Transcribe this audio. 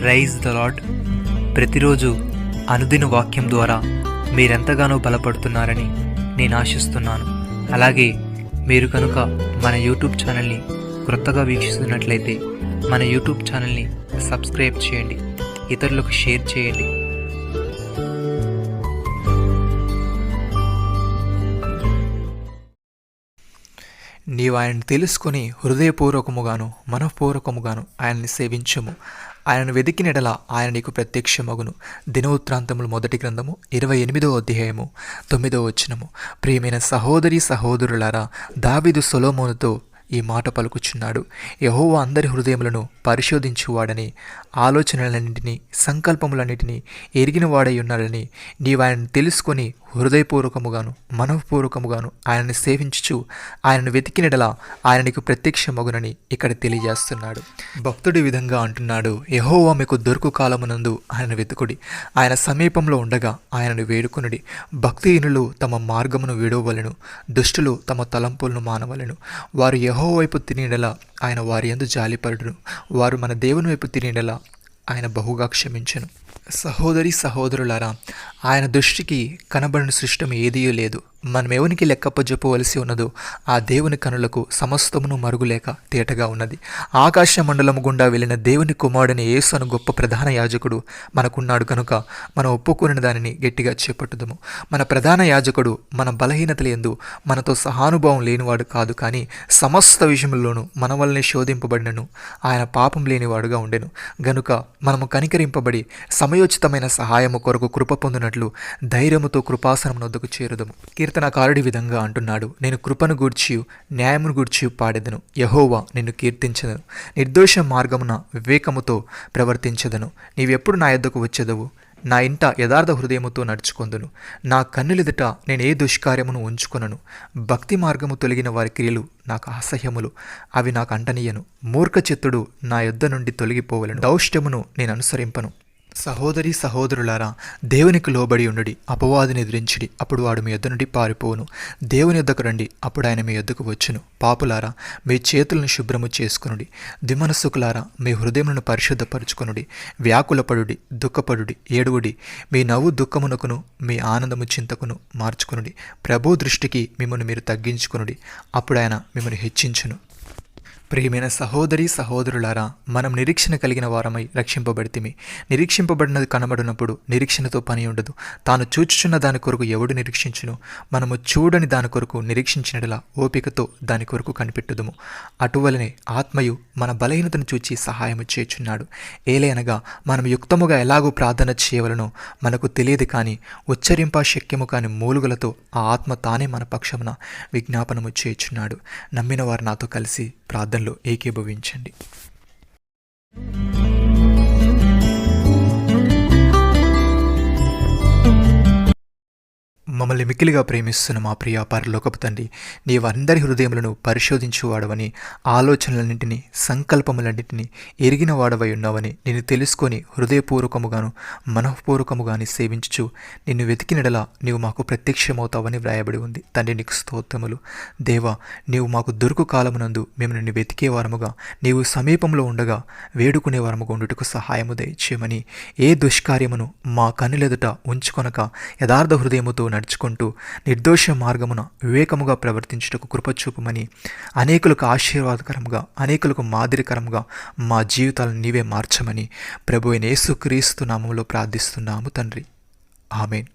Praise the lord. ప్రతిరోజు అనుదిన వాక్యం ద్వారా మీరెంతగానో బలపడుతున్నారని నేను ఆశిస్తున్నాను. అలాగే మీరు కనుక మన యూట్యూబ్ ఛానల్ని క్రొత్తగా వీక్షిస్తున్నట్లయితే మన యూట్యూబ్ ఛానల్ని సబ్స్క్రైబ్ చేయండి, ఇతరులకు షేర్ చేయండి. నీవు ఆయనను తెలుసుకొని హృదయపూర్వకముగాను మనఃపూర్వకముగాను ఆయన్ని సేవించము. ఆయనను వెదికినెడల ఆయన నీకు ప్రత్యక్షమగును. దినవృత్తాంతములు 1 గ్రంథము 28వ అధ్యాయము 9వ వచనము. ప్రియమైన సహోదరి సహోదరులారా, దావీదు సొలొమోనుతో ఈ మాట పలుకుచున్నాడు. యెహోవా అందరి హృదయములను పరిశోధించువాడని, ఆలోచనలన్నింటినీ సంకల్పములన్నింటినీ ఎరిగిన వాడై ఉన్నాడని, నీవు ఆయనను తెలుసుకొని హృదయపూర్వకముగాను మనఃపూర్వకముగాను ఆయనను సేవించుచు ఆయనను వెతికినడలా ఆయన నీకు ప్రత్యక్షమగునని ఇక్కడ తెలియజేస్తున్నాడు. భక్తుడి విధంగా అంటున్నాడు, యెహోవా మీకు దొరుకు కాలమునందు ఆయన వెతుకుడి, ఆయన సమీపంలో ఉండగా ఆయనను వేడుకొనుడి. భక్తిహీనులు తమ మార్గమును విడవవలెను, దుష్టులు తమ తలంపులను మానవలెను. వారు యెహోవా వైపు తిరిగినలా ఆయన వారి యందు జాలిపడును, వారు మన దేవుని వైపు తిరిగినలా ఆయన బహుగా క్షమించెను. సహోదరి సహోదరులారా, ఆయన దృష్టికి కనబడిన సృష్టం ఏదీ లేదు. మనం ఎవనికి లెక్కప్పజెప్పవలసి ఉన్నదో ఆ దేవుని కనులకు సమస్తమును మరుగులేక తేటగా ఉన్నది. ఆకాశ మండలము గుండా వెళ్ళిన దేవుని కుమారుడని యేసు అను గొప్ప ప్రధాన యాజకుడు మనకున్నాడు కనుక మనం ఒప్పుకున్న దానిని గట్టిగా చేపట్టుదము. మన ప్రధాన యాజకుడు మన బలహీనతల యందు మనతో సహానుభావం లేనివాడు కాదు, కానీ సమస్త విషయంలోనూ మన వల్లనే శోధింపబడినను ఆయన పాపం లేనివాడుగా ఉండెను. గనుక మనము కనికరింపబడి సమయోచితమైన సహాయము కొరకు కృప పొందినట్లు ధైర్యముతో కృపాసనం వద్దకు చేరుదము. కీర్తనకారుడి విధంగా అంటున్నాడు, నేను కృపను గూర్చి న్యాయమును గూర్చి పాడెదను. యెహోవా నిన్ను కీర్తించెదను, నిర్దోష మార్గమున వివేకముతో ప్రవర్తించెదను. నీవెప్పుడు నా యొద్దకు వచ్చెదవు? నా ఇంట యథార్థ హృదయముతో నడుచుకొందును. నా కన్నులెదుట నేను ఏ దుష్కార్యమును ఉంచుకొనను. భక్తి మార్గము తొలగిన వారి క్రియలు నాకు అసహ్యములు, అవి నాకు అంటనీయను. మూర్ఖచిత్తుడు నా యొద్ద నుండి తొలగిపోవలను, దౌష్ట్యమును నేను అనుసరింపను. సహోదరి సహోదరులారా, దేవునికి లోబడి ఉండుడి, అపవాదిని ఎదిరించుడి, అప్పుడు వాడు మీ యొద్ద నుండి పారిపోవును. దేవుని యొద్దకు రండి, అప్పుడు ఆయన మీ యొద్దకు వచ్చును. పాపులారా, మీ చేతులను శుభ్రము చేసుకొనుడి. దిమనసుకులారా, మీ హృదయములను పరిశుద్ధపరచుకొనుడి. వ్యాకులపడుడి, దుఃఖపడుడి, ఏడువుడి. మీ నవ్వు దుఃఖమునకును మీ ఆనందము చింతకును మార్చుకొనుడి. ప్రభు దృష్టికి మిమ్మల్ని మీరు తగ్గించుకొనుడి, అప్పుడు ఆయన మిమ్మల్ని హెచ్చించును. ప్రియమైన సహోదరి సహోదరులారా, మనం నిరీక్షణ కలిగిన వారమై రక్షింపబడితిమి. నిరీక్షింపబడినది కనబడినప్పుడు నిరీక్షణతో పని ఉండదు. తాను చూచుచున్న దాని కొరకు ఎవడు నిరీక్షించును? మనము చూడని దాని కొరకు నిరీక్షించినట్లా ఓపికతో దాని కొరకు కనిపెట్టుదుము. అటువలనే ఆత్మయు మన బలహీనతను చూచి సహాయము చేయుచున్నాడు. ఏలయనగా మనం యుక్తముగా ఎలాగూ ప్రార్థన చేయవలనో మనకు తెలియదు, కానీ ఉచ్చరింప శక్యము కాని మూలుగులతో ఆ ఆత్మ తానే మన పక్షమున విజ్ఞాపనము చేయుచున్నాడు. నమ్మిన వారు నాతో కలిసి ప్రార్థనలో ఏకీభవించండి. మమ్మల్ని మిక్కిలిగా ప్రేమిస్తున్న మా ప్రియ పరలోకపు తండ్రి, నీవు అందరి హృదయములను పరిశోధించువాడవని, ఆలోచనలన్నింటినీ సంకల్పములన్నింటినీ ఎరిగిన వాడవై ఉన్నావని, నిన్ను తెలుసుకొని హృదయపూర్వకముగాను మనఃపూర్వకముగాని సేవించుచు నిన్ను వెతికినడలా నీవు మాకు ప్రత్యక్షమవుతావని వ్రాయబడి ఉంది. తండ్రి, నీకు స్తోత్రములు. దేవా, నీవు మాకు దొరుకు కాలమునందు మేము నిన్ను వెతికే వారముగా, నీవు సమీపంలో ఉండగా వేడుకునే వారముగా ఉండుటకు సహాయము దయచేయమని, ఏ దుష్కార్యమును మా కన్నులెదుట ఉంచుకొనక యథార్థ హృదయముతో నడుచుకుంటూ నిర్దోష మార్గమున వివేకముగా ప్రవర్తించుటకు కృపచూపమని, అనేకులకు ఆశీర్వాదకరముగా అనేకులకు మాదిరికరముగా మా జీవితాలను నీవే మార్చమని ప్రభువైన యేసుక్రీస్తు నామములో ప్రార్థిస్తున్నాము తండ్రి. ఆమేన్.